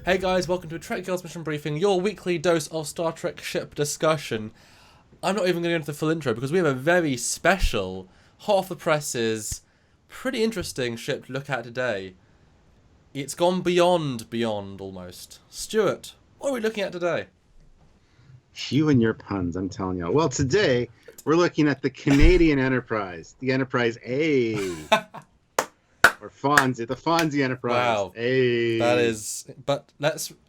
Hey guys, welcome to a Trekyards mission briefing, your weekly dose of Star Trek ship discussion. I'm not even going to go into the full intro because we have a very special, hot off the presses, pretty interesting ship to look at today. It's gone beyond almost. Stuart, what are we looking at today? You and your puns, I'm telling you. Well, today we're looking at the Canadian Enterprise, the Enterprise A. Or Fonzie, the Fonzie Enterprise. Wow. A. That is... But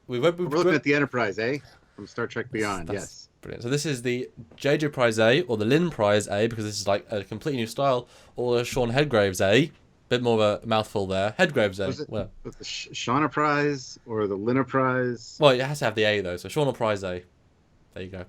we're looking at the Enterprise A from Star Trek Beyond, yes. Brilliant. So this is the JJ Prize A, or the Lynn Prize A, because this is like a completely new style, or the Sean Hargreaves A. Bit more of a mouthful there. Hargreaves A. Was it the Shauna Prize or the Linna Prize? Well, it has to have the A, though, so Sean Prize A. There you go.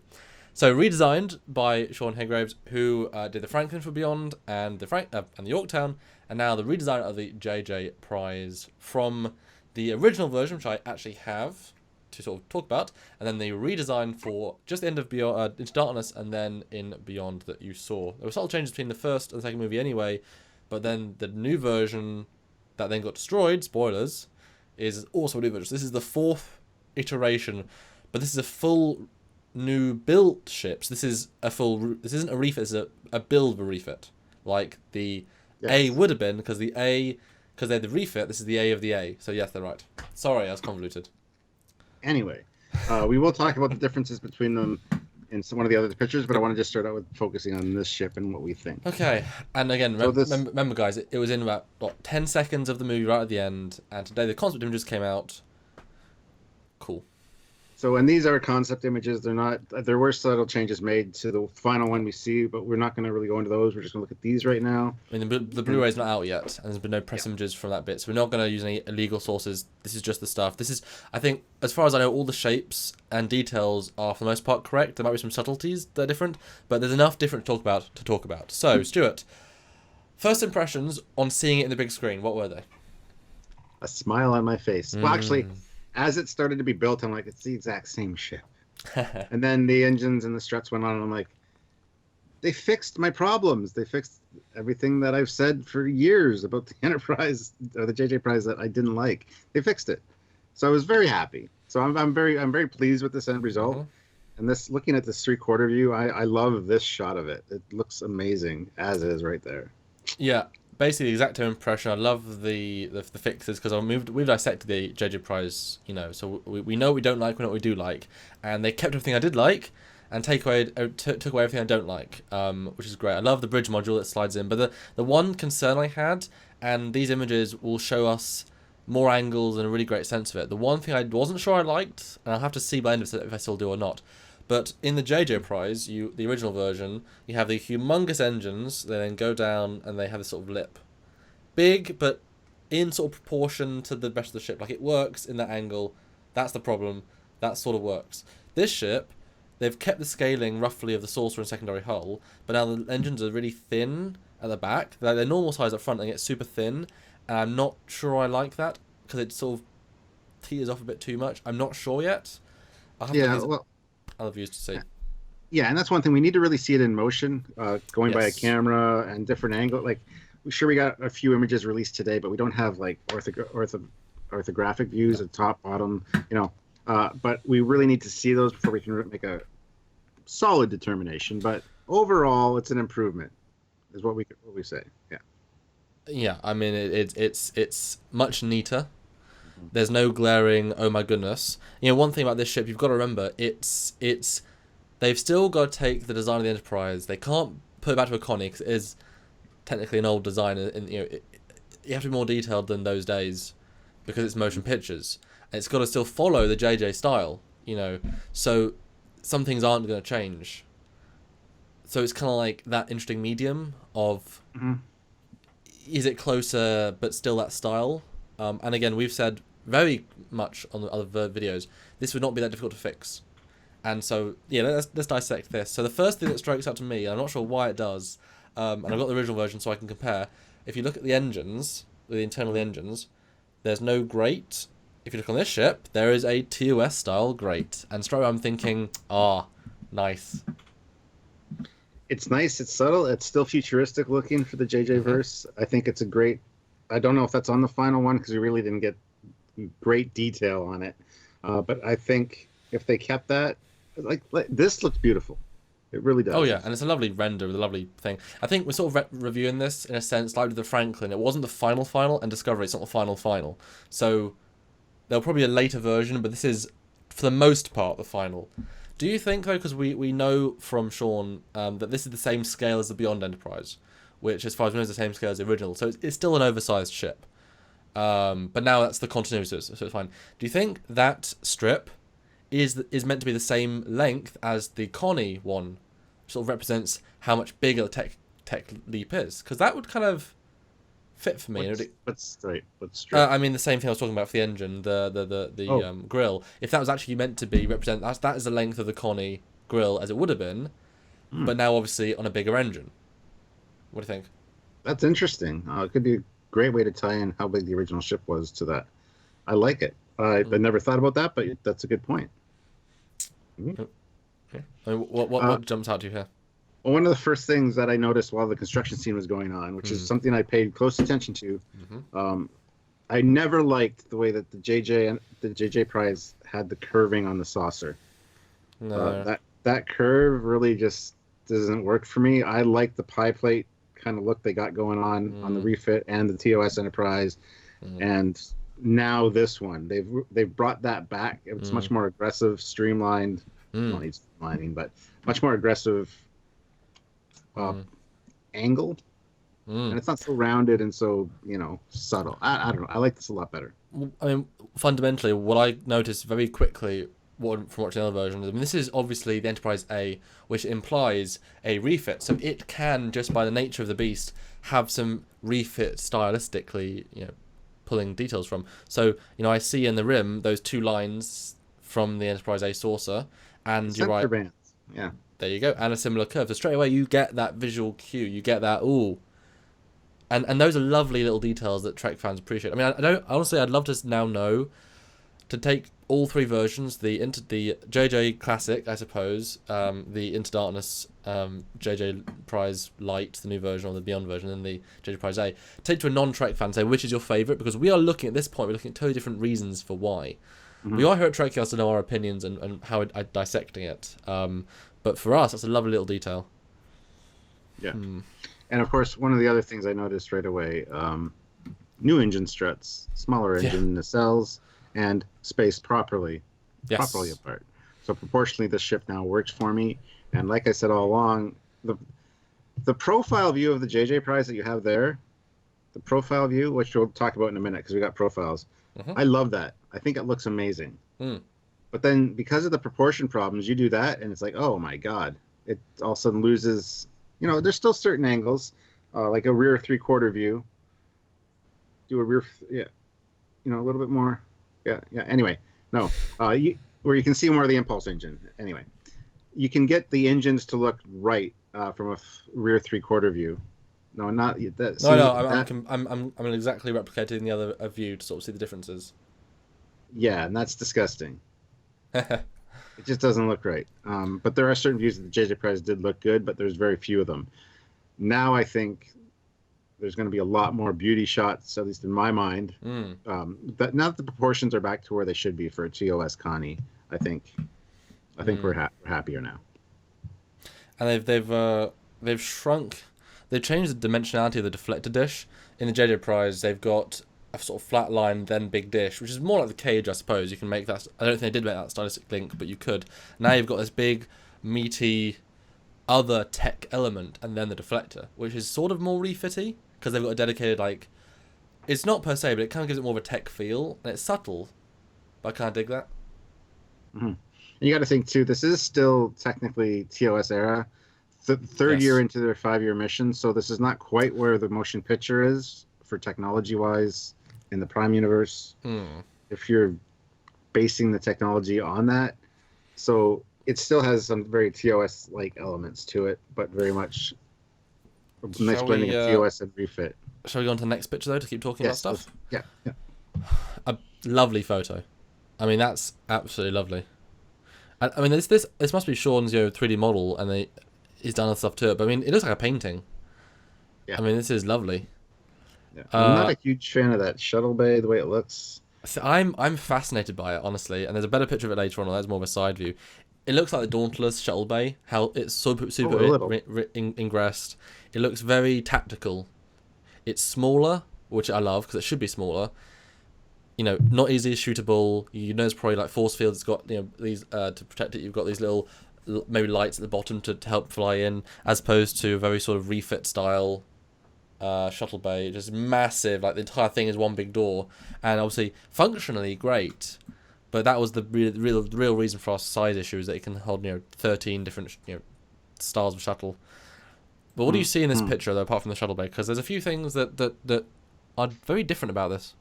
So redesigned by Sean Hargreaves, who did the Franklin for Beyond and the Yorktown, and now the redesign of the JJ Prize from the original version, which I actually have to sort of talk about, and then the redesign for just the end of Beyond, Into Darkness, and then in Beyond that you saw. There were subtle changes between the first and the second movie anyway, but then the new version that then got destroyed, spoilers, is also a new version. So this is the fourth iteration, but this is a full new built ships. This is a full. This isn't a refit. This is a build of a refit, like the A would have been, because they're the refit. This is the A of the A. So yes, they're right. Sorry, I was convoluted. Anyway, we will talk about the differences between them in one of the other pictures, but I want to just start out with focusing on this ship and what we think. Okay, and again, remember guys, it was in about 10 seconds of the movie right at the end, and today the concept images came out. Cool. So, and these are concept images. They're not. There were subtle changes made to the final one we see, but we're not going to really go into those. We're just going to look at these right now. I mean, the Blu-ray's not out yet, and there's been no press images from that bit, so we're not going to use any illegal sources. This is just the stuff. This is, I think, as far as I know, all the shapes and details are for the most part correct. There might be some subtleties that are different, but there's enough different to talk about. So, Stuart, first impressions on seeing it in the big screen, what were they? A smile on my face. Well, actually, as it started to be built, I'm like, it's the exact same ship. And then the engines and the struts went on, and I'm like, they fixed my problems. They fixed everything that I've said for years about the Enterprise or the JJ Prize that I didn't like. They fixed it, so I was very happy. So I'm very pleased with this end result. And this, looking at this 3/4 view, I love this shot of it. It looks amazing as is right there. Yeah. Basically, the exact same impression. I love the fixes, because we've dissected the JJ Prize, so we know what we don't like, we know what we do like, and they kept everything I did like, and took away everything I don't like, which is great. I love the bridge module that slides in, but the one concern I had, and these images will show us more angles and a really great sense of it. The one thing I wasn't sure I liked, and I'll have to see by the end of it if I still do or not. But in the JJ Prize, the original version, you have the humongous engines. They then go down and they have this sort of lip. Big, but in sort of proportion to the rest of the ship. Like, it works in that angle. That's the problem. That sort of works. This ship, they've kept the scaling roughly of the saucer and secondary hull, but now the engines are really thin at the back. They're normal size up front, and they get super thin. And I'm not sure I like that, because it sort of teeters off a bit too much. I'm not sure yet. I'll have other views to see. Yeah, and that's one thing. We need to really see it in motion, going by a camera and different angle. Like, sure, we got a few images released today, but we don't have like orthographic views at top, bottom, but we really need to see those before we can make a solid determination. But overall, it's an improvement, is what we say. Yeah. Yeah, I mean, it's much neater. There's no glaring, oh my goodness. One thing about this ship, you've got to remember, they've still got to take the design of the Enterprise. They can't put it back to a Connie, because it is technically an old design, and you have to be more detailed than those days, because it's motion pictures. And it's got to still follow the JJ style, so some things aren't going to change. So it's kind of like that interesting medium of, is it closer but still that style? And again, we've said very much on the other videos, this would not be that difficult to fix. And so, let's dissect this. So the first thing that strikes out to me, and I'm not sure why it does, and I've got the original version so I can compare. If you look at the engines, the internal engines, there's no grate. If you look on this ship, there is a TOS style grate. And straight away I'm thinking, nice. It's nice, it's subtle, it's still futuristic looking for the JJ verse. I think it's a great, I don't know if that's on the final one, because we really didn't get great detail on it. But I think if they kept that, like this looks beautiful. It really does. Oh yeah, and it's a lovely render with a lovely thing. I think we're sort of reviewing this in a sense like with the Franklin. It wasn't the final, and Discovery. It's not the final. So there'll probably be a later version, but this is for the most part the final. Do you think though, because we know from Sean that this is the same scale as the Beyond Enterprise, which as far as we know is the same scale as the original, so it's still an oversized ship. But now that's the continuity, so it's fine. Do you think that strip is meant to be the same length as the Connie one, which sort of represents how much bigger the tech leap is? Because that would kind of fit for me. What's straight? I mean, the same thing I was talking about for the engine, the grill. If that was actually meant to be represent, that is the length of the Connie grill as it would have been, but now obviously on a bigger engine. What do you think? That's interesting. It could be a great way to tie in how big the original ship was to that. I like it. I never thought about that, but that's a good point. Okay. I mean, what jumps out to you here? Well, one of the first things that I noticed while the construction scene was going on, which is something I paid close attention to, I never liked the way that the JJ Prize had the curving on the saucer. No. That curve really just doesn't work for me. I like the pie plate kind of look they got going on the refit and the TOS Enterprise, and now this one they've brought that back. It's much more aggressive, streamlined. Well, it's streamlining, but much more aggressive angle, and it's not so rounded and so subtle. I don't know. I like this a lot better. I mean, fundamentally, what I noticed very quickly from watching the other versions, I mean, this is obviously the Enterprise A, which implies a refit. So it can, just by the nature of the beast, have some refit stylistically, pulling details from. So, I see in the rim those two lines from the Enterprise A saucer, and you're right. Bands. Yeah. There you go, and a similar curve. So straight away you get that visual cue. You get that ooh. And those are lovely little details that Trek fans appreciate. I mean, honestly, I'd love to now know to take all three versions, the JJ Classic, I suppose, the Into Darkness, JJ Prize Light, the new version, or the Beyond version, and the JJ Prize A. Take to a non-Trek fan, say which is your favourite, because we are looking at this point. We're looking at totally different reasons for why. We are here at Trekyards to know our opinions and how we're dissecting it. But for us, that's a lovely little detail. Yeah. And of course, one of the other things I noticed right away, new engine struts, smaller engine nacelles, and spaced properly apart. So proportionally, the ship now works for me. And like I said all along, the profile view of the JJ Prize that you have there, the profile view, which we'll talk about in a minute because we got profiles. I love that. I think it looks amazing. But then because of the proportion problems, you do that and it's like, oh my God, it all of a sudden loses, there's still certain angles, like a rear 3/4 view. Do a rear, a little bit more. Yeah. Anyway, no, where you can see more of the impulse engine. Anyway, you can get the engines to look right from a rear 3/4 view. No, not that. I'm exactly replicating the other view to sort of see the differences. Yeah, and that's disgusting. It just doesn't look right. But there are certain views that the JJ Prize did look good, but there's very few of them. Now I think there's going to be a lot more beauty shots, at least in my mind. But now that the proportions are back to where they should be for a TOS Connie, I think we're happier now. And they've shrunk. They've changed the dimensionality of the deflector dish. In the JJ Prize, they've got a sort of flat line, then big dish, which is more like the cage, I suppose. You can make that. I don't think they did make that stylistic link, but you could. Now you've got this big, meaty, other tech element, and then the deflector, which is sort of more refitty because they've got a dedicated It's not per se, but it kind of gives it more of a tech feel, and it's subtle. But I kind of dig that. And you got to think too. This is still technically TOS era. Third year into their 5-year mission, so this is not quite where the motion picture is for technology-wise in the Prime universe. If you're basing the technology on that, so it still has some very TOS-like elements to it, but very much a nice blending of TOS and refit. Shall we go on to the next picture though to keep talking about stuff? Yeah. A lovely photo. I mean, that's absolutely lovely. I mean, this must be Sean's 3D model, and he's done other stuff to it. But I mean, it looks like a painting. Yeah. I mean, this is lovely. Yeah. I'm not a huge fan of that Shuttle Bay, the way it looks. So I'm fascinated by it, honestly, and there's a better picture of it later on. That's more of a side view. It looks like the Dauntless Shuttle Bay. How it's super A little. ingressed. It looks very tactical. It's smaller, which I love because it should be smaller. You know, not easily shootable. You know, it's probably like force fields. It's got, you know, these to protect it. You've got these little maybe lights at the bottom to help fly in, as opposed to a very sort of refit style shuttle bay. Just massive. Like the entire thing is one big door, and obviously functionally great. But that was the real reason for our size issue, is that it can hold, you know, 13 different, you know, styles of shuttle. But what do you see in this picture, though, apart from the shuttle bay? Because there's a few things that are very different about this.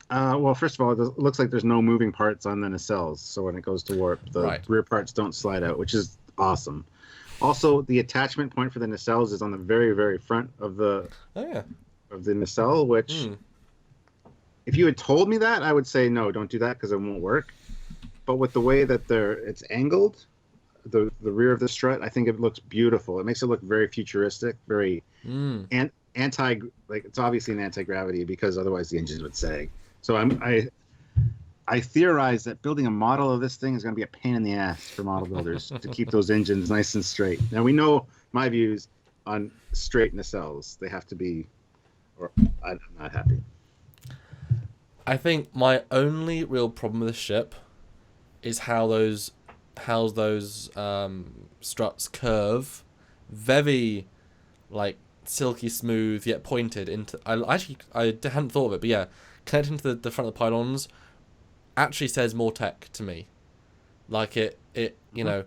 Well, first of all, it looks like there's no moving parts on the nacelles, so when it goes to warp, the rear parts don't slide out, which is awesome. Also, the attachment point for the nacelles is on the very, very front of the of the nacelle, which if you had told me that, I would say no, don't do that because it won't work. But with the way that it's angled, the rear of the strut, I think it looks beautiful. It makes it look very futuristic, very anti, like it's obviously an anti-gravity because otherwise the engines would sag. So I theorize that building a model of this thing is going to be a pain in the ass for model builders to keep those engines nice and straight. Now we know my views on straight nacelles; they have to be, or I'm not happy. I think my only real problem with the ship is how those struts curve, very like silky smooth yet pointed into. I hadn't thought of it, but yeah. Connecting to the front of the pylons actually says more tech to me. Like it you know,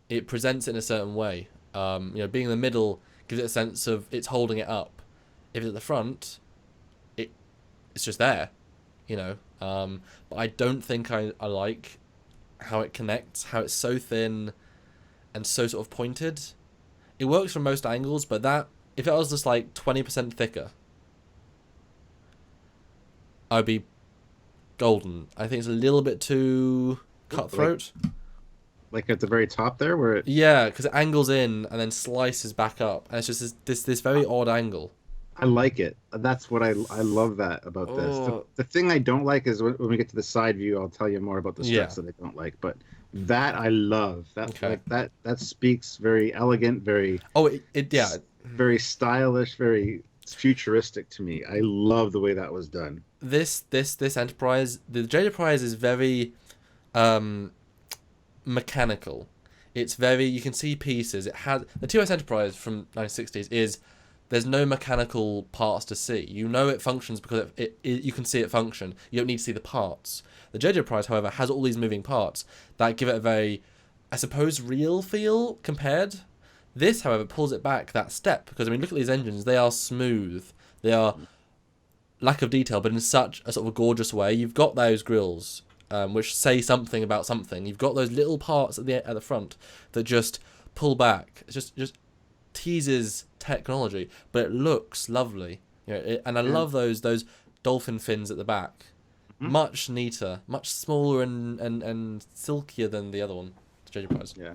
it presents it in a certain way. You know, being in the middle gives it a sense of it's holding it up. If it's at the front, it's just there, you know. But I don't think I like how it connects, how it's so thin and so sort of pointed. It works from most angles, but that if it was just like 20% thicker, I'd be golden. I think it's a little bit too cutthroat. Like at the very top there, where it... Yeah, because it angles in and then slices back up, and it's just this very odd angle. I like it. That's what I love that about this. The thing I don't like is when we get to the side view, I'll tell you more about the struts that I don't like. But that I love. That that speaks very elegant, very very stylish, very futuristic to me. I love the way that was done. This Enterprise, the J Enterprise is very mechanical. It's very, you can see pieces. It has the TOS Enterprise from 1960s is there's no mechanical parts to see. You know it functions because it you can see it function. You don't need to see the parts. The J Enterprise, however, has all these moving parts that give it a very, I suppose, real feel compared. This, however, pulls it back that step because, I mean, look at these engines. They are smooth. They are lack of detail, but in such a sort of a gorgeous way. You've got those grills, which say something about something. You've got those little parts at the front that just pull back. It just teases technology, but it looks lovely. You know, and I love those dolphin fins at the back. Much neater, much smaller and silkier than the other one, the JJ Prize. Yeah.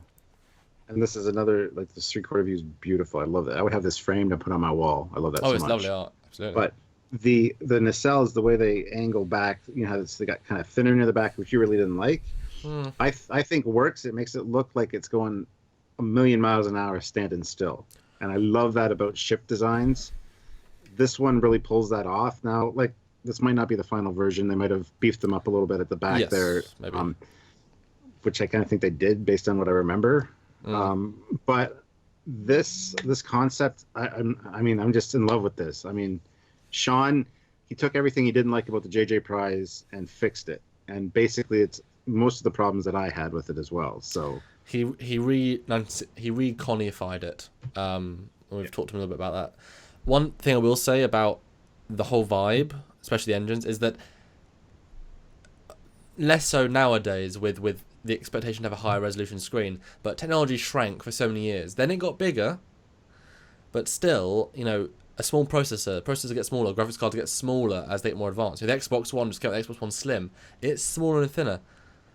And this is another, like, the 3/4 view is beautiful. I love that. I would have this framed and put on my wall. I love that so much. Oh, it's lovely art. Absolutely. But the nacelles, the way they angle back, you know, they got kind of thinner near the back, which you really didn't like. I think works. It makes it look like it's going a million miles an hour standing still. And I love that about ship designs. This one really pulls that off. Now, like, this might not be the final version. They might have beefed them up a little bit at the back there. Maybe. Which I kind of think they did based on what I remember. But this concept, I mean, I'm just in love with this. I mean, Sean, he took everything he didn't like about the JJ Prize and fixed it. And basically, it's most of the problems that I had with it as well. So he re-Connified it. We've talked to him a little bit about that. One thing I will say about the whole vibe, especially the engines, is that less so nowadays with the expectation to have a higher resolution screen, but technology shrank for so many years. Then it got bigger, but still, you know, a small processors get smaller, graphics cards get smaller as they get more advanced. So the Xbox One, just kept the Xbox One Slim, it's smaller and thinner.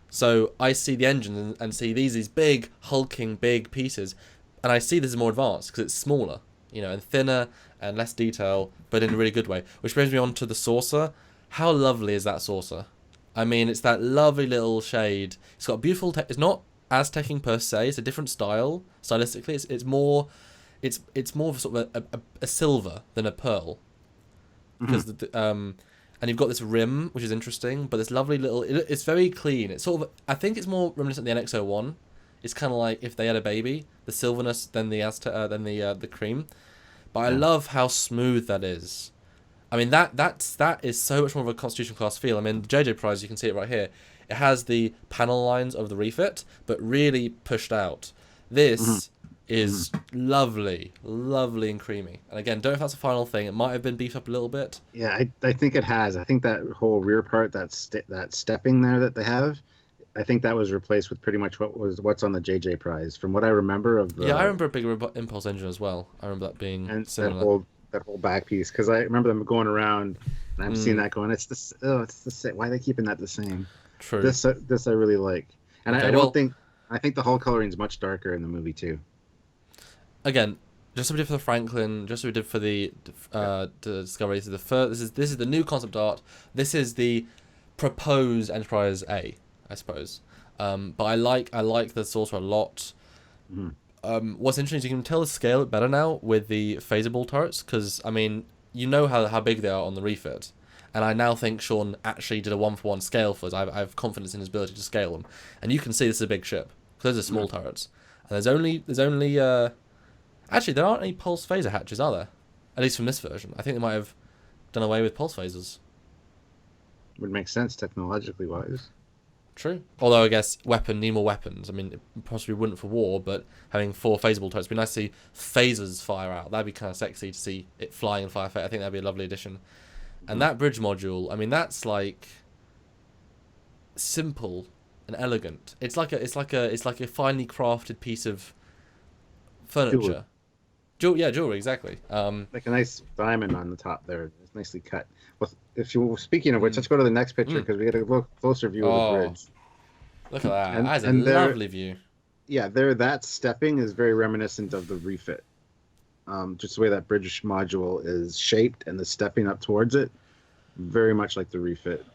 So I see the engine and see these big, hulking, big pieces, and I see this is more advanced because it's smaller, you know, and thinner and less detail, but in a really good way. Which brings me on to the saucer. how lovely is that saucer? I mean, it's that lovely little shade. It's got a beautiful. It's not Aztecing per se. It's a different style stylistically. It's more. It's more of sort of a silver than a pearl, because and you've got this rim which is interesting, but this lovely little. It's very clean. It's sort of. I think it's more reminiscent of the NX-01. It's kind of like if they had a baby, the silverness than the the cream. But I love how smooth that is. I mean, that is so much more of a Constitution class feel. I mean, the JJ Prize, you can see it right here. It has the panel lines of the refit, but really pushed out. This is lovely, lovely and creamy. And again, don't know if that's a final thing. It might have been beefed up a little bit. Yeah, I think it has. I think that whole rear part, that stepping there that they have, I think that was replaced with pretty much what's on the JJ Prize, from what I remember of the. Yeah, I remember a bigger impulse engine as well. I remember that being and similar. that whole back piece, because I remember them going around and I'm seeing that going. It's this. Oh, it's the same. Why are they keeping that the same? True. This I really like, and Okay, I don't think. I think the hull coloring is much darker in the movie too. Again, just as we did for the Franklin, just as we did for the Discovery. This is the first. This is the new concept art. This is the proposed Enterprise A, I suppose. But I like the saucer a lot. What's interesting is you can tell the scale better now with the phasable turrets, because I mean, you know how big they are on the refit, and I now think Sean actually did a 1-for-1 scale for us. I have confidence in his ability to scale them, and you can see this is a big ship because those are small turrets, and there's only actually there aren't any pulse phaser hatches, are there? At least from this version, I think they might have done away with pulse phasers. Would make sense technologically wise. True. Although I guess need more weapons. I mean, it possibly wouldn't for war, but having 4 phasable turrets, it'd be nice to see phasers fire out. That'd be kind of sexy to see it flying in firefight. I think that'd be a lovely addition. And that bridge module, I mean, that's like simple and elegant. It's like a finely crafted piece of furniture. Jewelry, exactly. Like a nice diamond on the top there. It's nicely cut. Well, speaking of which, let's go to the next picture, because we get a look closer view of the bridge. Look at that. That's a lovely view. Yeah, that stepping is very reminiscent of the refit. Just the way that bridge module is shaped and the stepping up towards it, very much like the refit.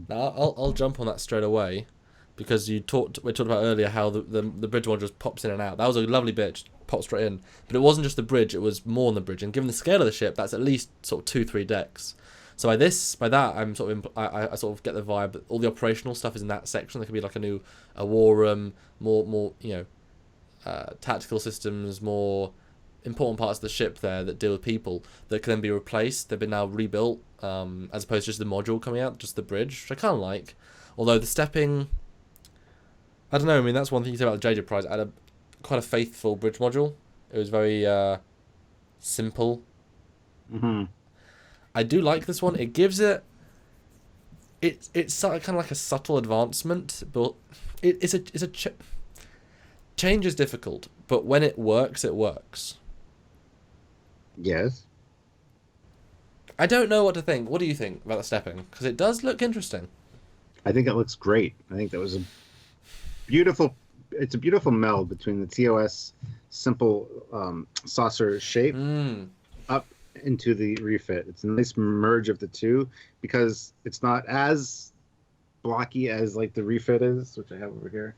Now I'll jump on that straight away, because we talked about earlier how the bridge module just pops in and out. That was a lovely bit, popped straight in. But it wasn't just the bridge; it was more than the bridge. And given the scale of the ship, that's at least sort of 2-3 decks. So by that, I'm sort of I sort of get the vibe that all the operational stuff is in that section. There could be like a war room, more tactical systems, more important parts of the ship there that deal with people that can then be replaced. They've been now rebuilt, as opposed to just the module coming out, just the bridge, which I kind of like. Although the stepping, I don't know. I mean, that's one thing you say about the JJ Prize. I had quite a faithful bridge module. It was very simple. I do like this one. It gives it. It's kind of like a subtle advancement, but it's a change is difficult, but when it works, it works. Yes. I don't know what to think. What do you think about the stepping? Because it does look interesting. I think it looks great. I think that was a beautiful. It's a beautiful meld between the TOS simple saucer shape up into the refit. It's a nice merge of the two, because it's not as blocky as like the refit is, which I have over here.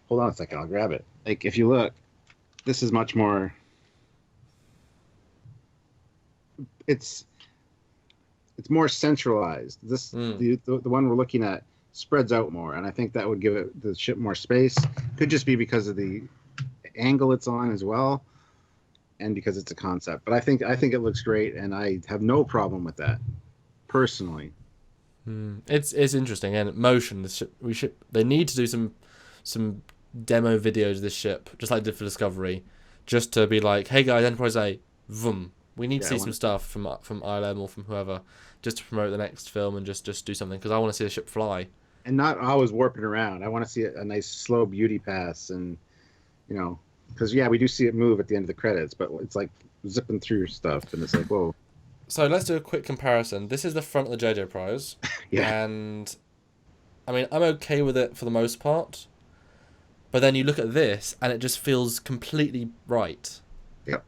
Hold on a second, I'll grab it. Like if you look, this is much more. It's more centralized. This the one we're looking at spreads out more, and I think that would give the ship more space. Could just be because of the angle it's on as well, and because it's a concept. But I think it looks great, and I have no problem with that, personally. It's interesting, and motion. They need to do some demo videos of this ship, just like they did for Discovery, just to be like, hey guys, Enterprise A, vroom. We need to see some stuff from ILM or from whoever, just to promote the next film and just do something, because I want to see the ship fly. And not always warping around. I want to see a nice slow beauty pass, and because we do see it move at the end of the credits, but it's like zipping through stuff, and it's like, whoa. So let's do a quick comparison. This is the front of the JJ Prize. Yeah. And I mean, I'm okay with it for the most part, but then you look at this and it just feels completely right. Yep.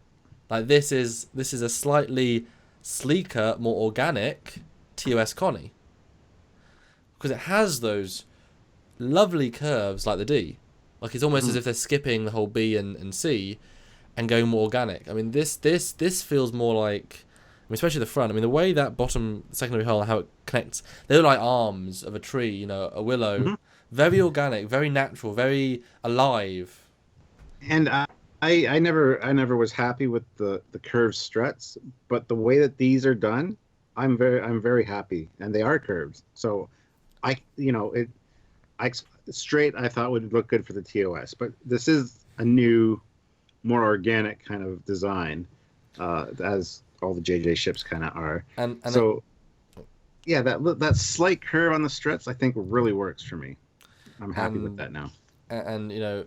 Like this is a slightly sleeker, more organic TOS Connie. Because it has those lovely curves like the D. Like it's almost as if they're skipping the whole B and C and going more organic. I mean, this feels more like, I mean, especially the front. I mean, the way that bottom secondary hull, how it connects, they look like arms of a tree, you know, a willow. Mm-hmm. Very organic, very natural, very alive. And I never was happy with the curved struts, but the way that these are done, I'm very happy, and they are curved. So I thought would look good for the TOS, but this is a new, more organic kind of design, as all the JJ ships kind of are. And so, yeah, that slight curve on the struts, I think, really works for me. I'm happy with that now. And you know,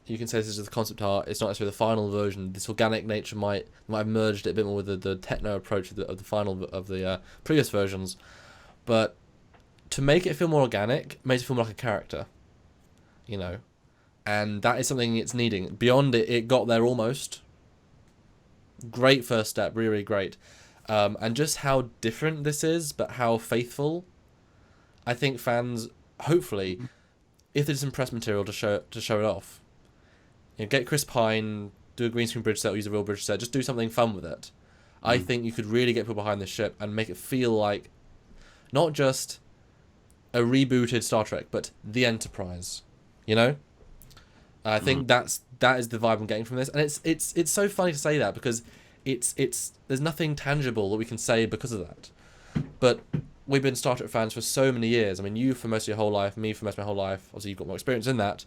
you can say this is the concept art. It's not necessarily the final version. This organic nature might have merged it a bit more with the techno approach of the final of the previous versions, but to make it feel more organic makes it feel more like a character, you know, and that is something it's needing. Beyond it got there almost. Great first step, really, really great, and just how different this is, but how faithful. I think fans, hopefully, if there's some press material to show it off, you know, get Chris Pine, do a green screen bridge set, or use a real bridge set, just do something fun with it. I think you could really get people behind this ship and make it feel like not just a rebooted Star Trek, but the Enterprise. You know, I think that is the vibe I'm getting from this, and it's so funny to say that because it's there's nothing tangible that we can say because of that, but we've been Star Trek fans for so many years. I mean, you for most of your whole life, me for most of my whole life. Obviously, you've got more experience in that,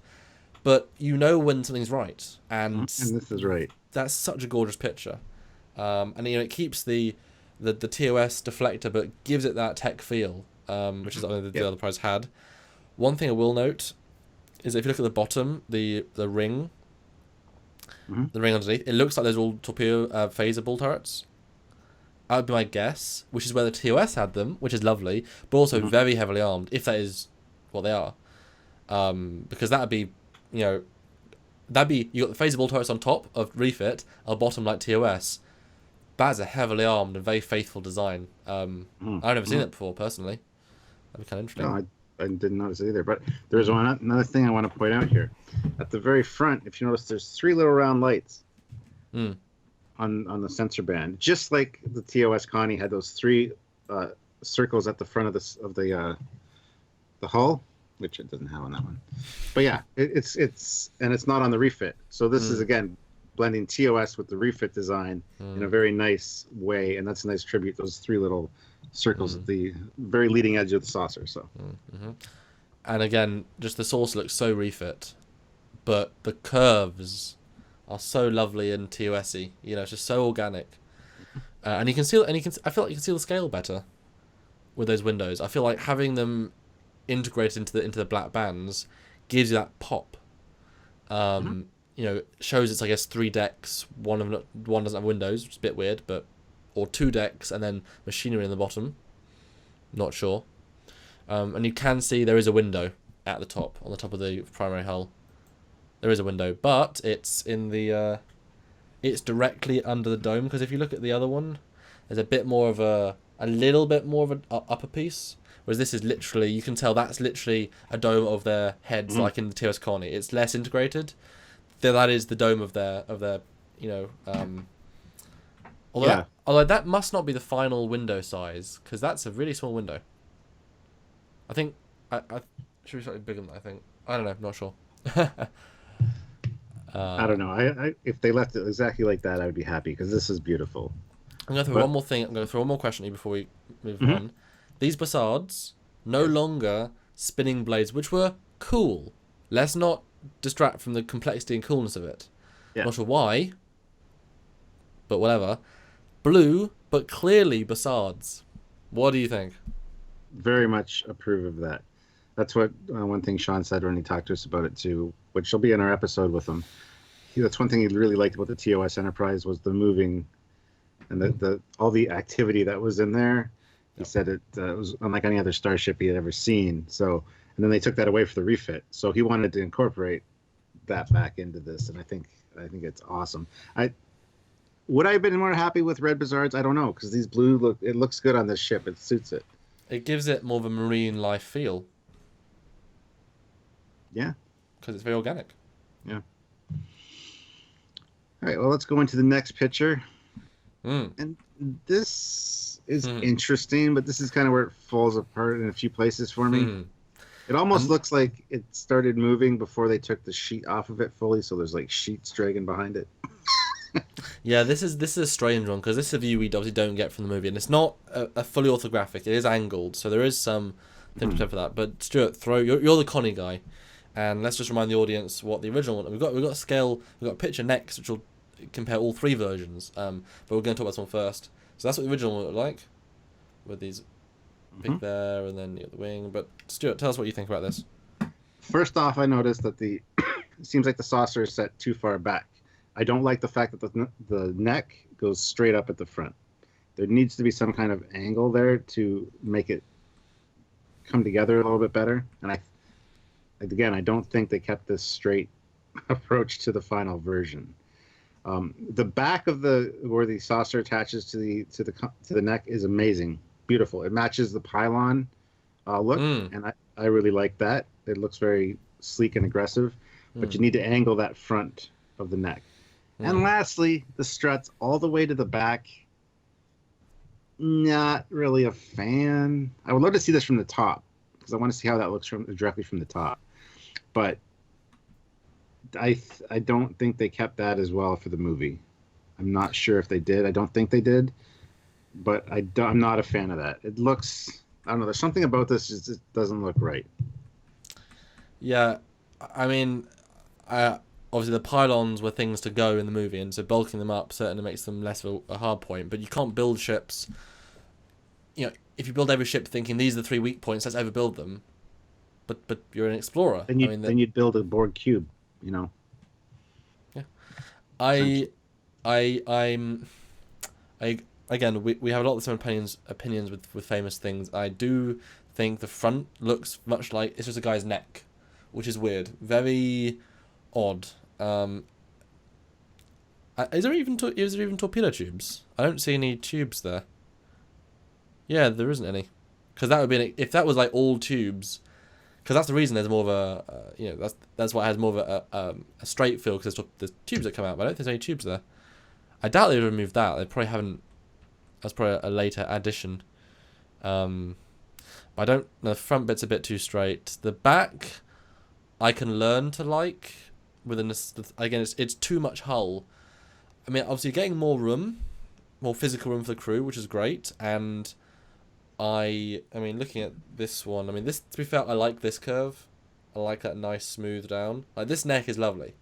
but you know when something's right, and this is right. That's such a gorgeous picture, and you know it keeps the TOS deflector, but gives it that tech feel, which is something that the other prize had. One thing I will note is if you look at the bottom, the ring, the ring underneath, it looks like there's all torpedo phaser ball turrets. That would be my guess, which is where the TOS had them, which is lovely, but also very heavily armed, if that is what they are. Because that would be, you know, you got the phaser ball turrets on top of refit, on bottom like TOS. That's a heavily armed and very faithful design. I've never seen it before, personally. That'd be kind of interesting. No, I didn't notice it either, but there's another thing I want to point out here. At the very front, if you notice, there's 3 little round lights. On the sensor band, just like the TOS Connie had those 3 circles at the front of the hull, which it doesn't have on that one. But yeah, it's not on the refit. So this is again blending TOS with the refit design in a very nice way, and that's a nice tribute. Those 3 little circles at the very leading edge of the saucer. So, and again, just the saucer looks so refit, but the curves are so lovely and TOS-y. You know, it's just so organic, and you can see. I feel like you can see the scale better with those windows. I feel like having them integrated into the black bands gives you that pop. You know, shows it's I guess 3 decks. One doesn't have windows, which is a bit weird, or 2 decks and then machinery in the bottom. Not sure. And you can see there is a window at the top, on the top of the primary hull. There is a window, but it's in the it's directly under the dome, because if you look at the other one, there's a little bit more of an upper piece, whereas this is literally, you can tell that's literally a dome of their heads, like in the TOS Connie. It's less integrated. That is the dome of their you know, although that must not be the final window size, because that's a really small window. I think I should be slightly bigger than that, I think. I don't know, not sure. I don't know. I if they left it exactly like that, I would be happy, because this is beautiful. I'm going to throw one more thing. I'm going to throw one more question at you before we move on. These Bassards no longer spinning blades, which were cool. Let's not distract from the complexity and coolness of it. Not sure why, but whatever. Blue, but clearly Bassards. What do you think? Very much approve of that. That's what one thing Sean said when he talked to us about it too, which will be in our episode with him. That's one thing he really liked about the TOS Enterprise was the moving and the all the activity that was in there. He said it was unlike any other starship he had ever seen. So, and then they took that away for the refit. So he wanted to incorporate that back into this, and I think it's awesome. Would I have been more happy with red Bassards? I don't know, because these blue looks good on this ship. It suits it. It gives it more of a marine life feel. Yeah. Because it's very organic. Yeah. All right, well, let's go into the next picture. And this is interesting, but this is kind of where it falls apart in a few places for me. It almost looks like it started moving before they took the sheet off of it fully, so there's like sheets dragging behind it. Yeah, this is a strange one, because this is a view we obviously don't get from the movie, and it's not a fully orthographic. It is angled, so there is some thing to say for that. But Stuart, you're the Connie guy, and let's just remind the audience what the original one. We've got a scale, we've got a picture next, which will compare all three versions. But we're going to talk about this one first. So that's what the original one looked like, with these big there, and then the wing. But Stuart, tell us what you think about this. First off, I noticed that it seems like the saucer is set too far back. I don't like the fact that the neck goes straight up at the front. There needs to be some kind of angle there to make it come together a little bit better. And I don't think they kept this straight approach to the final version. The back of where the saucer attaches to the neck is amazing, beautiful. It matches the pylon look, and I really like that. It looks very sleek and aggressive, but you need to angle that front of the neck. And lastly, the struts all the way to the back. Not really a fan. I would love to see this from the top, because I want to see how that looks directly from the top. But I don't think they kept that as well for the movie. I'm not sure if they did. I don't think they did. But I'm not a fan of that. It looks, I don't know, there's something about this that just doesn't look right. Yeah, I mean, obviously the pylons were things to go in the movie, and so bulking them up certainly makes them less of a hard point. But you can't build ships, if you build every ship thinking these are the 3 weak points, let's overbuild them. But you're an explorer. Then you'd build a Borg cube, Yeah. Again, we have a lot of the same opinions with famous things. I do think the front looks much like it's just a guy's neck, which is weird, very odd. Is there even torpedo tubes? I don't see any tubes there. Yeah, there isn't any, because that would be if that was like all tubes. Because that's the reason there's more of a, that's why it has more of a straight feel, because there's tubes that come out, but I don't think there's any tubes there. I doubt they would remove that. They probably haven't. That's probably a later addition. I don't. The front bit's a bit too straight. The back, I can learn to like. Again, it's too much hull. I mean, obviously you're getting more room, more physical room for the crew, which is great, and I mean, looking at this one, this, to be fair, I like this curve. I like that nice smooth down. Like, this neck is lovely.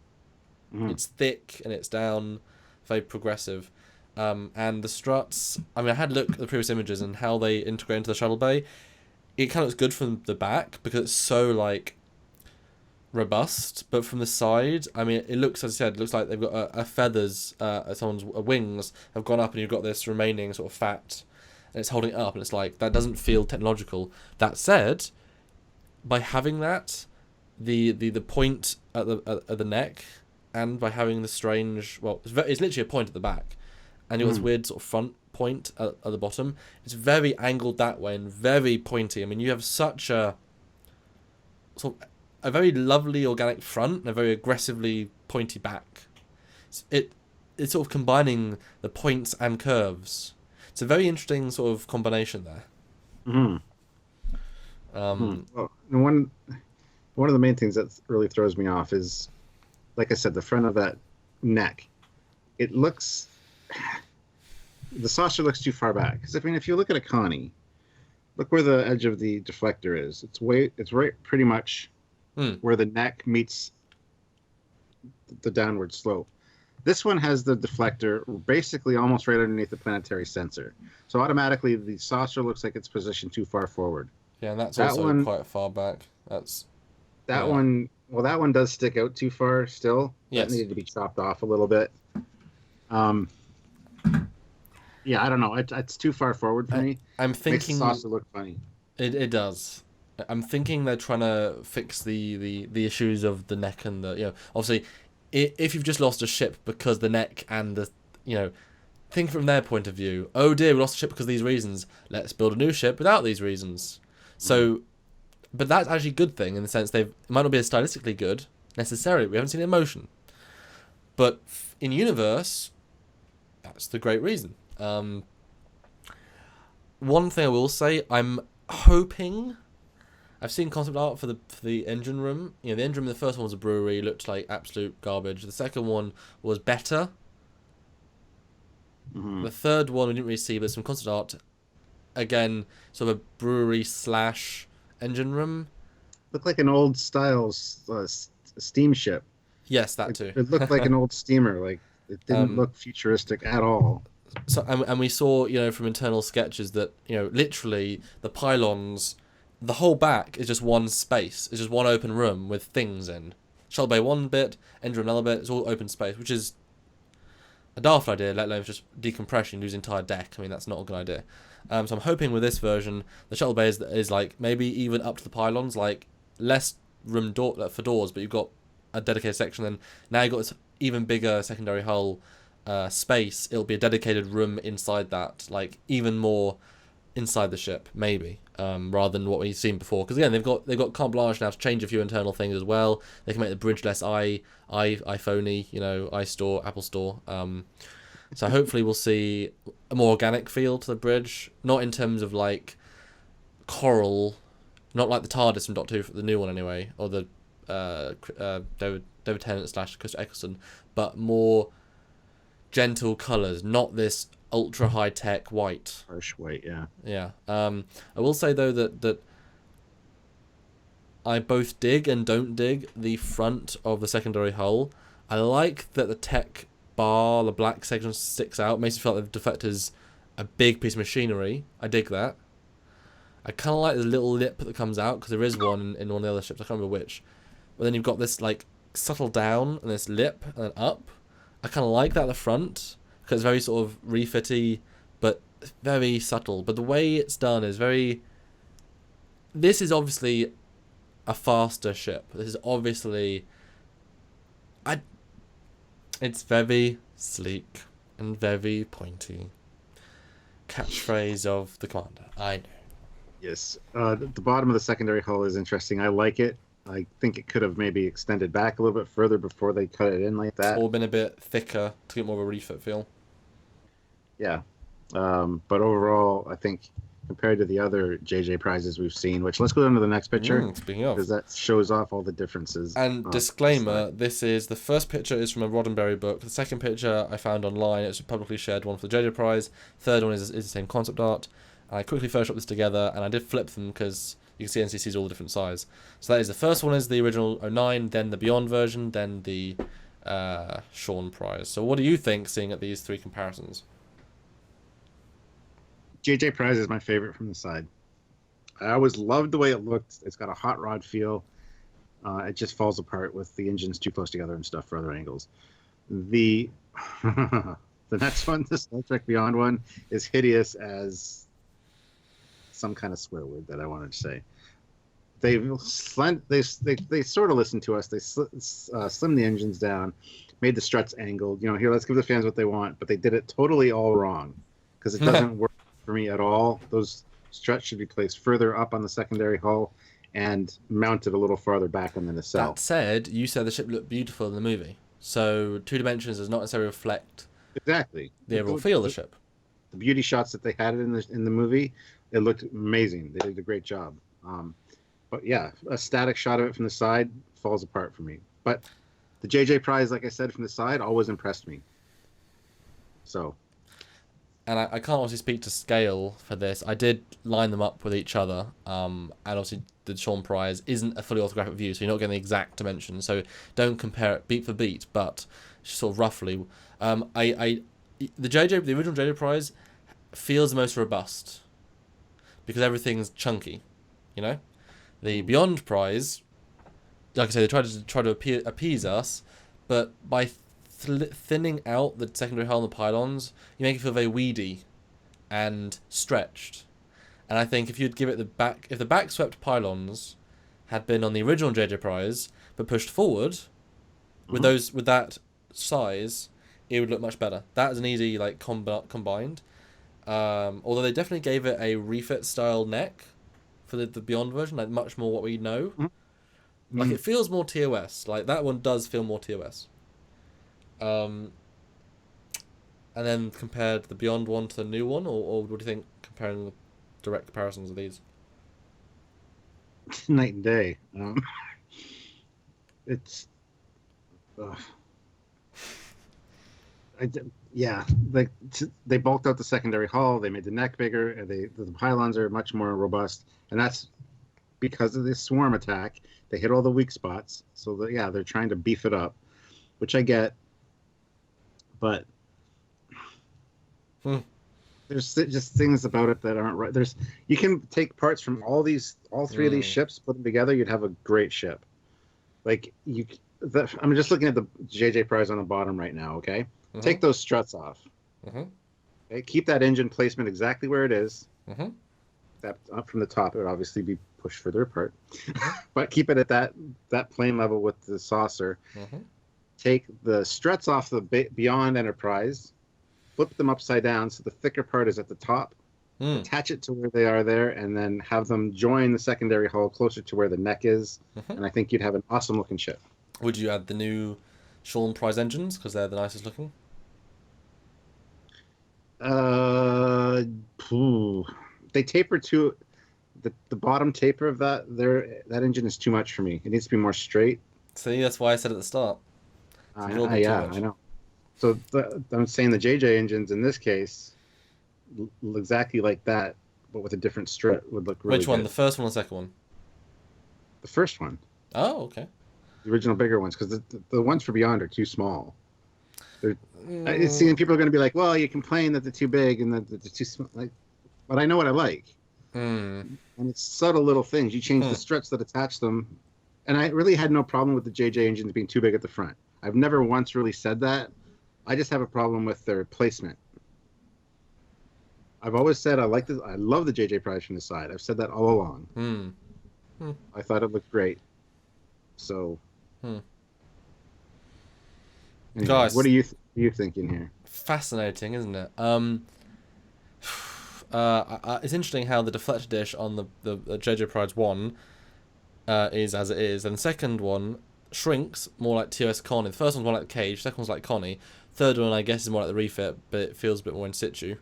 It's thick and it's down, very progressive. And the struts, I had a look at the previous images and how they integrate into the shuttle bay. It kind of looks good from the back because it's so, like, robust, but from the side, it looks, as I said, looks like they've got feathers, someone's wings have gone up, and you've got this remaining sort of fat, and it's holding it up, and it's like, that doesn't feel technological. That said, by having that, the point at the neck, and by having the strange, it's literally a point at the back, and you've got this weird sort of front point at the bottom. It's very angled that way and very pointy. You have such a sort of a very lovely organic front and a very aggressively pointy back. It's sort of combining the points and curves. It's a very interesting sort of combination there. Well, one of the main things that really throws me off is, like I said, the front of that neck. It looks, the saucer looks too far back. Because if you look at a Connie, look where the edge of the deflector is. It's right pretty much where the neck meets the downward slope. This one has the deflector basically almost right underneath the planetary sensor. So automatically the saucer looks like it's positioned too far forward. Yeah, and that's also quite far back. That one does stick out too far still. Yes. That needed to be chopped off a little bit. Yeah, I don't know. It's too far forward for me. I'm thinking makes the saucer look funny. It does. I'm thinking they're trying to fix the issues of the neck and the obviously if you've just lost a ship because the neck and the think from their point of view. Oh dear, we lost a ship because of these reasons. Let's build a new ship without these reasons. So, but that's actually a good thing in the sense it might not be as stylistically good necessarily. We haven't seen it in motion, but in universe, that's the great reason. One thing I will say, I'm hoping. I've seen concept art for the engine room. You know, the engine room in the first one was a brewery, looked like absolute garbage. The second one was better. Mm-hmm. The third one we didn't really see, but some concept art. Again, sort of a brewery / engine room. Looked like an old style steamship. Yes, that too. It looked like an old steamer. Like it didn't look futuristic at all. So and we saw, you know, from internal sketches that, you know, literally the pylons, the whole back is just one space. It's just one open room with things in. Shuttle Bay one bit, engine room another bit. It's all open space, which is a daft idea, let alone just decompression, lose entire deck. I mean, that's not a good idea. So I'm hoping with this version, the Shuttle Bay is like maybe even up to the pylons, like less room for doors, but you've got a dedicated section. Then now you've got this even bigger secondary hull space. It'll be a dedicated room inside that, like even more inside the ship, maybe, rather than what we've seen before. Because again, they've got carte blanche now to change a few internal things as well. They can make the bridge less iPhoney, you know, iStore, Apple Store. So hopefully we'll see a more organic feel to the bridge, not in terms of like coral, not like the TARDIS from Doctor Who, the new one anyway, or the David Tennant / Chris Eccleston, but more gentle colours, not this ultra high tech white. Harsh white, yeah. Yeah. I will say though that I both dig and don't dig the front of the secondary hull. I like that the tech bar, the black section sticks out, makes you feel like the deflector's a big piece of machinery. I dig that. I kind of like the little lip that comes out, because there is one in one of the other ships, I can't remember which. But then you've got this like subtle down and this lip and then up. I kind of like that at the front, because it's very sort of refitty, but very subtle. But the way it's done is very... This is obviously a faster ship. This is obviously... It's very sleek and very pointy. Catchphrase of the commander. I know. Yes. The bottom of the secondary hull is interesting. I like it. I think it could have maybe extended back a little bit further before they cut it in like that. Or been a bit thicker to get more of a refit feel. Yeah. But overall, I think compared to the other JJ prizes we've seen, which let's go on to the next picture. Speaking of. Because that shows off all the differences. And disclaimer, this is the first picture is from a Roddenberry book. The second picture I found online. It's a publicly shared one for the JJ prize. Third one is the same concept art. I quickly photoshopped this together, and I did flip them because you can see NCC's all the different size. So that is the first one is the original 09, then the Beyond version, then the Sean prize. So what do you think, seeing at these three comparisons? JJ prize is my favorite from the side. I always loved the way it looked. It's got a hot rod feel. It just falls apart with the engines too close together and stuff for other angles. The the next one, the Star Trek Beyond one, is hideous as some kind of swear word that I wanted to say. They sort of listened to us. They slimmed the engines down, made the struts angled. You know, here, let's give the fans what they want. But they did it totally all wrong, because it doesn't work for me at all. Those struts should be placed further up on the secondary hull and mounted a little farther back on the nacelle. That said, you said the ship looked beautiful in the movie. So 2 dimensions does not necessarily reflect exactly the overall feel of the ship. The beauty shots that they had in the movie, it looked amazing. They did a great job. But yeah, a static shot of it from the side falls apart for me. But the JJ prize, like I said, from the side always impressed me. So. And I can't obviously speak to scale for this. I did line them up with each other. And obviously the Sean prize isn't a fully orthographic view, so you're not getting the exact dimensions. So don't compare it beat for beat, but sort of roughly. The original JJ prize feels the most robust because everything's chunky, you know. The Beyond prize, like I say, they try to appease us, but by thinning out the secondary hull and the pylons, you make it feel very weedy and stretched. And I think if you'd give it if the back swept pylons had been on the original JJ prize but pushed forward with that size, it would look much better. That is an easy like combined. Although they definitely gave it a refit style neck for the Beyond version, like much more what we know. Like it feels more TOS. Like that one does feel more TOS. And then compared the Beyond one to the new one, or what do you think? Comparing the direct comparisons of these. Night and day. It's. Yeah, like they bulked out the secondary hull. They made the neck bigger. And the pylons are much more robust, and that's because of this swarm attack. They hit all the weak spots, so they're trying to beef it up, which I get. But there's just things about it that aren't right. You can take parts from all three of these ships, put them together, you'd have a great ship. Like I'm just looking at the JJ Prize on the bottom right now. Okay. Take those struts off. Okay, keep that engine placement exactly where it is. That up from the top, it would obviously be pushed further apart, but keep it at that plane level with the saucer. Take the struts off the Beyond Enterprise, flip them upside down so the thicker part is at the top. Attach it to where they are there, and then have them join the secondary hull closer to where the neck is. And I think you'd have an awesome looking ship. Would you add the new Sean Prize engines because they're the nicest looking? They taper to the bottom taper of that engine is too much for me. It needs to be more straight. See, that's why I said at the start. I know. So I'm saying the JJ engines in this case look exactly like that, but with a different strut would look really good. Which one? The first one or the second one? The first one. Oh, okay. The original bigger ones, because the ones for Beyond are too small. People are going to be like, well, you complain that they're too big and that they're too small. Like, but I know what I like. And it's subtle little things. You change the struts that attach them. And I really had no problem with the JJ engines being too big at the front. I've never once really said that. I just have a problem with their placement. I've always said I love the JJ Prize from the side. I've said that all along. I thought it looked great. So, anyway, guys, what are you thinking here? Fascinating, isn't it? It's interesting how the deflector dish on the JJ Prize 1 is as it is, and the second one shrinks more like TOS Connie. The first one's more like the cage, the second one's like Connie. Third one, I guess, is more like the refit, but it feels a bit more in situ.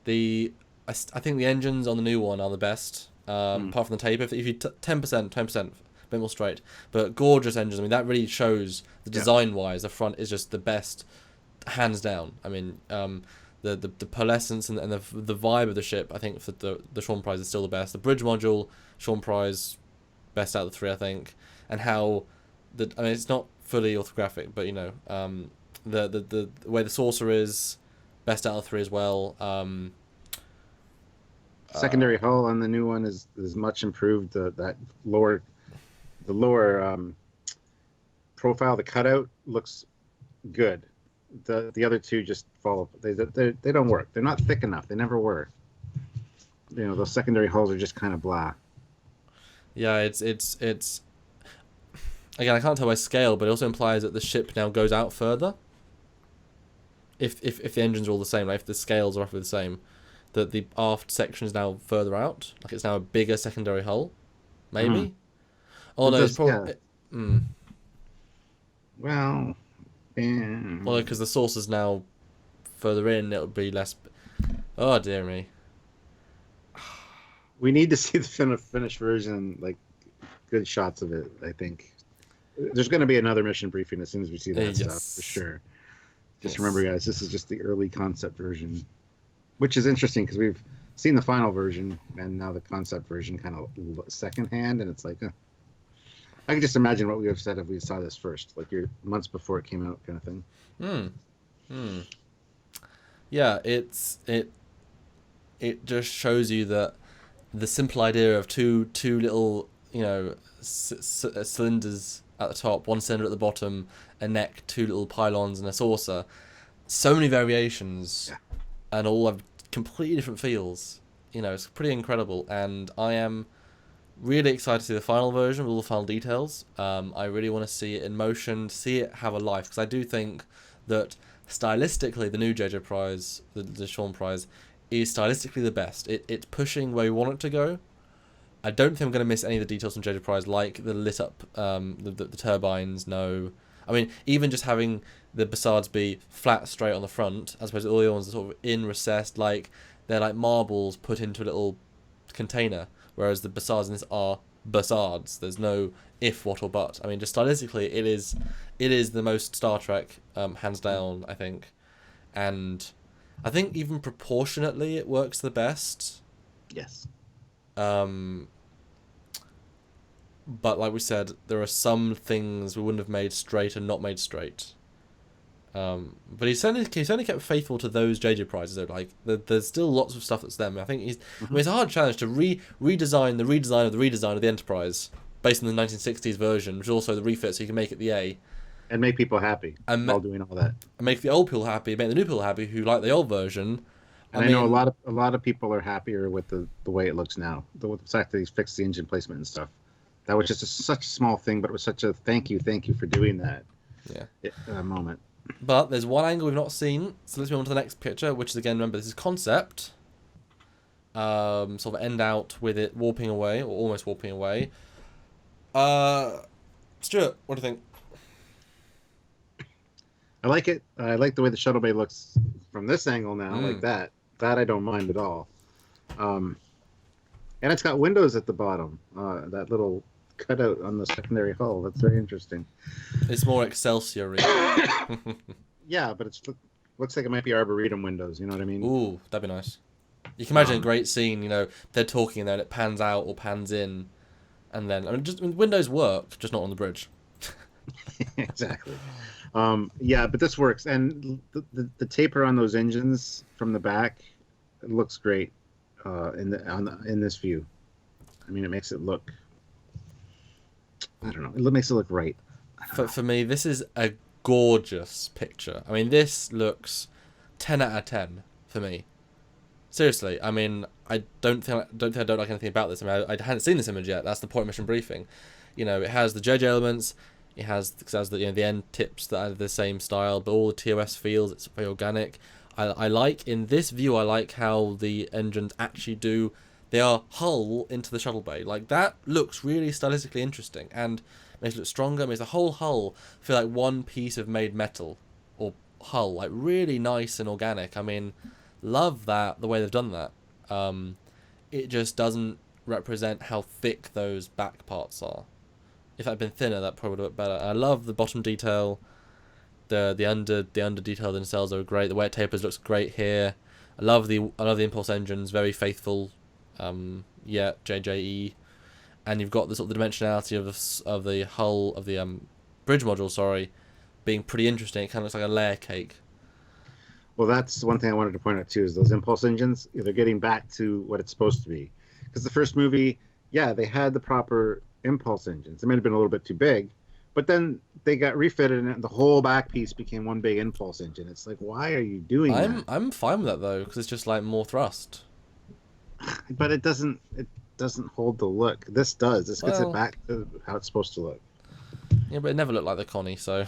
I think the engines on the new one are the best, apart from the taper. If you 10%, a bit more straight, but gorgeous engines. I mean, that really shows the design-wise. The front is just the best, hands down. I mean, the pearlescence and the vibe of the ship, I think for the Sean Prize is still the best. The bridge module, Sean Prize, best out of the three, I think. And how it's not fully orthographic, but the way the saucer is, best out of the three as well. Secondary hull on the new one is much improved. The lower profile, the cutout looks good. The other two just fall. They don't work. They're not thick enough. They never were. Those secondary hulls are just kind of blah. Yeah, it's again, I can't tell by scale, but it also implies that the ship now goes out further. If the engines are all the same, like if the scales are roughly the same, that the aft section is now further out, like it's now a bigger secondary hull, maybe. Oh no, it's probably. Well, because the saucer's now further in, it'll be less. Oh dear me. We need to see the finished version, like good shots of it. I think there's going to be another mission briefing as soon as we see that stuff for sure. Just remember, guys, this is just the early concept version, which is interesting because we've seen the final version and now the concept version kind of secondhand, and it's like, I can just imagine what we would have said if we saw this first, like months before it came out, kind of thing. Yeah, it just shows you that the simple idea of two little cylinders at the top, one cylinder at the bottom, a neck, two little pylons, and a saucer. So many variations, and all have completely different feels. It's pretty incredible, and I am really excited to see the final version with all the final details. I really want to see it in motion, see it have a life, because I do think that stylistically, the new JJ Prize, the Sean Prize, is stylistically the best. It's pushing where we want it to go. I don't think I'm going to miss any of the details from JJ Prize, like the lit up, the turbines. No, I mean, even just having the Bassards be flat, straight on the front, as opposed to all the other ones are sort of in recessed, like they're like marbles put into a little container, whereas the Bassards in this are Bassards. There's no if, what, or but. I mean, just stylistically, it is the most Star Trek, hands down, I think, and I think even proportionately it works the best. Yes. But like we said, there are some things we wouldn't have made straight and not made straight. But he certainly kept faithful to those JJ prizes though. Like there's still lots of stuff that's them. I think I mean, it's a hard challenge to redesign the redesign of the redesign of the Enterprise based on the 1960s version, which is also the refit, so you can make it the A. And make people happy while doing all that. And make the old people happy, make the new people happy who like the old version. And I know a lot of people are happier with the way it looks now. The fact that he's fixed the engine placement and stuff. That was just such a small thing, but it was such a thank you for doing that. Yeah. Moment. But there's one angle we've not seen, so let's move on to the next picture, which is, again, remember, this is concept. Sort of end out with it warping away, or almost warping away. Stuart, what do you think? I like it. I like the way the shuttle bay looks from this angle now, like that. That I don't mind at all. And it's got windows at the bottom. That little cutout on the secondary hull. That's very interesting. It's more Excelsior-y. Yeah, but it looks like it might be Arboretum windows. You know what I mean? Ooh, that'd be nice. You can imagine a great scene. You know, they're talking there and it pans out or pans in, and then windows work, just not on the bridge. Exactly. Yeah, but this works, and the taper on those engines from the back, it looks great in this view. I mean, it makes it look. I don't know. It makes it look right. For me, this is a gorgeous picture. I mean, this looks 10 out of 10 for me. Seriously, I mean, I don't think I don't like anything about this. I mean, I hadn't seen this image yet. That's the point of mission briefing. You know, it has the JJ elements. It has the the end tips that are the same style, but all the TOS feels. It's very organic. I like in this view. I like how the engines actually do. They are hull into the shuttle bay. Like that looks really stylistically interesting and makes it look stronger. Makes the whole hull feel like one piece of made metal or hull. Like really nice and organic. I mean, love that the way they've done that. It just doesn't represent how thick those back parts are. If that had been thinner, that probably would have looked better. I love the bottom detail. The under detail themselves are great. The way it tapers looks great here. I love the impulse engines, very faithful. JJE, and you've got the sort of the dimensionality of the hull of the bridge module, being pretty interesting. It kind of looks like a layer cake. Well, that's one thing I wanted to point out too, is those impulse engines. They're getting back to what it's supposed to be, because the first movie, they had the proper impulse engines. They might have been a little bit too big, but then they got refitted and the whole back piece became one big impulse engine. It's like, why are you doing that? I'm fine with that though, because it's just like more thrust. But it doesn't hold the look. This does. This gets it back to how it's supposed to look. Yeah, but it never looked like the Connie, so.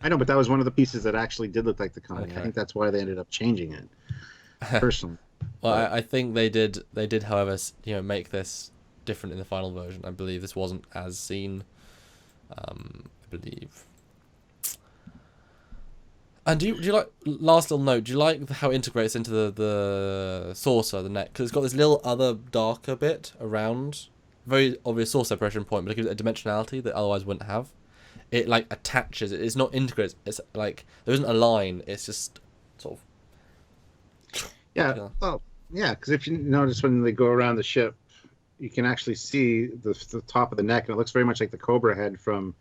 I know, but that was one of the pieces that actually did look like the Connie. Okay. I think that's why they ended up changing it. Personally. Well, I think they did, however, make this different in the final version. I believe this wasn't as seen. I believe. And do you like, last little note, do you like how it integrates into the saucer, the neck? Because it's got this little other darker bit around, very obvious source separation point, but it gives it a dimensionality that otherwise wouldn't have. It like attaches, it's not integrated, it's like, there isn't a line, it's just sort of. Yeah, well, yeah, because if you notice when they go around the ship, you can actually see the top of the neck, and it looks very much like the Cobra head from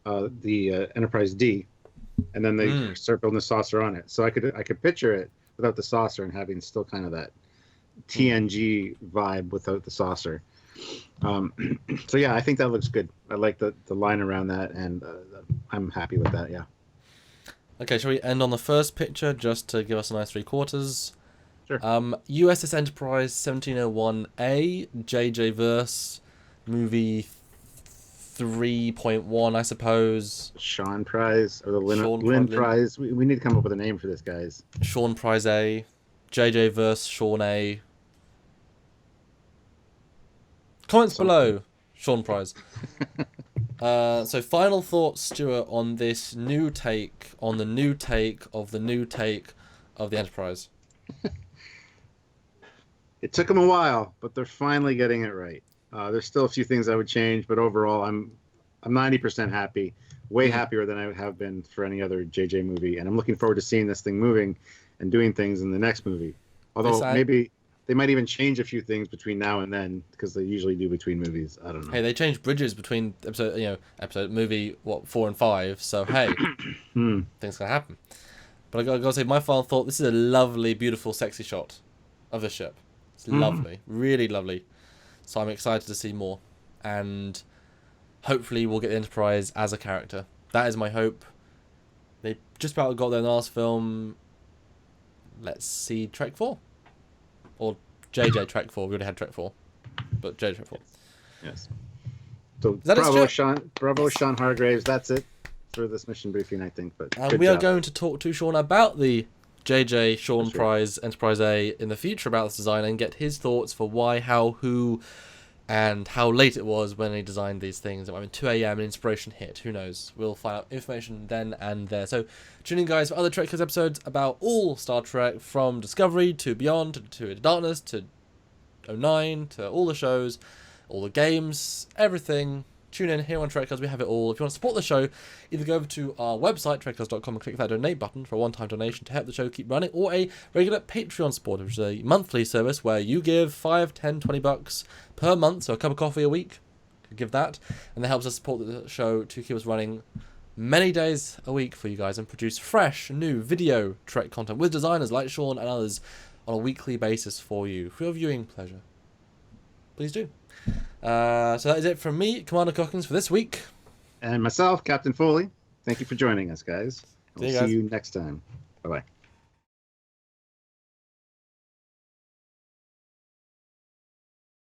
the Enterprise D. And then they start building the saucer on it. So I could picture it without the saucer and having still kind of that TNG vibe without the saucer. So yeah, I think that looks good. I like the line around that, and I'm happy with that. Yeah. Okay, shall we end on the first picture just to give us a nice 3/4? Sure. USS Enterprise 1701A JJ Verse movie 3.1, I suppose. Sean Prize or the Sean Lynn Prize. Prize. We need to come up with a name for this, guys. Sean Prize A. JJ versus Sean A. Comments below, Sean Prize. So final thoughts, Stuart, on this new take, on the new take of the new take of the Enterprise. It took them a while, but they're finally getting it right. There's still a few things I would change, but overall, I'm 90% happy. Way happier than I have been for any other JJ movie, and I'm looking forward to seeing this thing moving and doing things in the next movie. Although maybe they might even change a few things between now and then, because they usually do between movies. I don't know. Hey, they changed bridges between movie 4 and 5. So hey, things can happen. But I gotta say, my final thought: this is a lovely, beautiful, sexy shot of the ship. It's lovely, really lovely. So I'm excited to see more, and hopefully we'll get the Enterprise as a character. That is my hope. They just about got there in the last film. Let's see Trek 4. Or JJ Trek 4. We already had Trek 4. But JJ Trek 4. Yes. So bravo, Sean Hargreaves. That's it for this mission briefing, I think. But and we are going to talk to Sean about the JJ Sean Prize Enterprise A in the future about this design and get his thoughts for why, how, who, and how late it was when he designed these things. I mean, 2 a.m. inspiration hit. Who knows? We'll find out information then and there. So tune in, guys, for other Trekkers episodes about all Star Trek, from Discovery to Beyond to Darkness to 09 to all the shows, all the games, everything. Tune in here on Trekkers. We have it all. If you want to support the show, either go over to our website, trekkers.com, and click that donate button for a one-time donation to help the show keep running, or a regular Patreon support, which is a monthly service where you give $5, $10, $20 per month, so a cup of coffee a week. Give that, and that helps us support the show to keep us running many days a week for you guys and produce fresh, new video Trek content with designers like Sean and others on a weekly basis for you, for your viewing pleasure. Please do. So that is it from me, Commander Cockins, for this week. And myself, Captain Foley. Thank you for joining us, guys. We'll see you next time. Bye-bye.